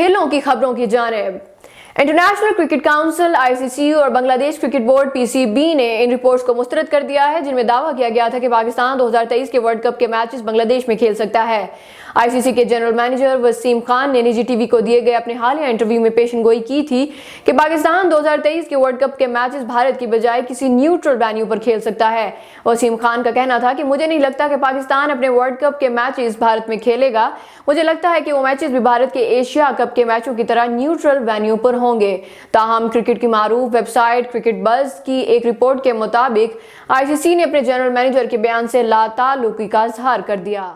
खेलों की खबरों की जानिब। इंटरनेशनल क्रिकेट काउंसिल (ICC) और बांग्लादेश क्रिकेट बोर्ड (PCB) ने इन रिपोर्ट्स को मुस्तरद कर दिया है जिनमें दावा किया गया था कि पाकिस्तान 2023 के वर्ल्ड कप के मैचेस बांग्लादेश में खेल सकता है। ICC के जनरल मैनेजर वसीम खान ने निजी टीवी को दिए गए अपने हालिया इंटरव्यू में पेशनगोई की थी कि पाकिस्तान 2023 के वर्ल्ड कप के मैचेस भारत की बजाय किसी न्यूट्रल वेन्यू पर खेल सकता है। वसीम खान का कहना था कि मुझे नहीं लगता कि पाकिस्तान अपने वर्ल्ड कप के मैचेस भारत में खेलेगा। मुझे लगता है कि वो मैचेस भी भारत के एशिया कप के मैचों की तरह न्यूट्रल वेन्यू पर होंगे। ताहम क्रिकेट की मारूफ वेबसाइट क्रिकेट बज़ की एक रिपोर्ट के मुताबिक ICC ने अपने जनरल मैनेजर के बयान से लाताल्लुकी का इजहार कर दिया।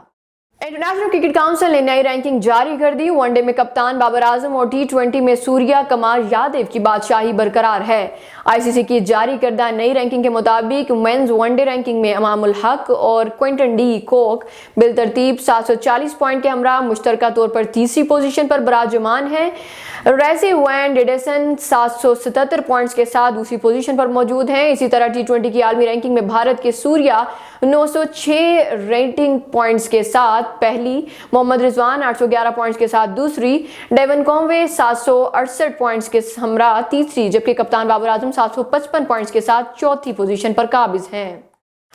इंटरनेशनल क्रिकेट काउंसिल ने नई रैंकिंग जारी कर दी। वनडे में कप्तान बाबर आजम और T20 में सूर्या कुमार यादव की बादशाही बरकरार है। ICC की जारी करदा नई रैंकिंग के मुताबिक मेंस वनडे रैंकिंग में इमामुल हक और क्विंटन डी कोक बिलतरतीब 740 पॉइंट के हमरा मुश्तरका तौर पर तीसरी पोजीशन पर बराजमान है। रेसी वैन डेडेसन 777 पॉइंट्स के साथ दूसरी पोजीशन पर मौजूद हैं। इसी तरह T20 की आलमी रैंकिंग में भारत के सूर्या 906 रेटिंग पॉइंट्स के साथ पहली, मोहम्मद रिजवान 811 पॉइंट्स के साथ दूसरी, डेवन कॉनवे 768 पॉइंट्स के हमरा तीसरी, जबकि कप्तान बाबर आजम 755 पॉइंट्स के साथ चौथी पोजीशन पर काबिज हैं।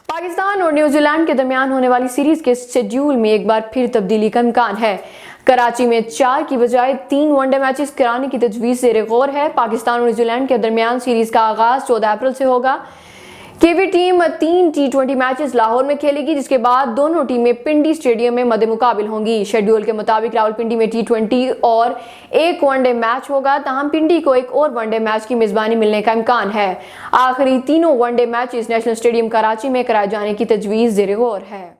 पाकिस्तान और न्यूजीलैंड के दरमियान होने वाली सीरीज के शेड्यूल में एक बार फिर तब्दीली का इम्कान है। कराची में 4 की बजाय 3 वनडे मैचेस कराने की तजवीज़ ज़ेर गौर है। पाकिस्तान और न्यूजीलैंड के दरमियान सीरीज का आगाज 14 अप्रैल से होगा। केवी टीम 3 T20 मैचेस लाहौर में खेलेगी, जिसके बाद दोनों टीमें पिंडी स्टेडियम में मद्दे मुकाबिल होंगी। शेड्यूल के मुताबिक रावलपिंडी में T20 और एक वनडे मैच होगा। ताहम पिंडी को एक और वनडे मैच की मेजबानी मिलने का इम्कान है। आखिरी तीनों one day matches national stadium Karachi में कराए जाने की तजवीज़ ज़ेर गौर है।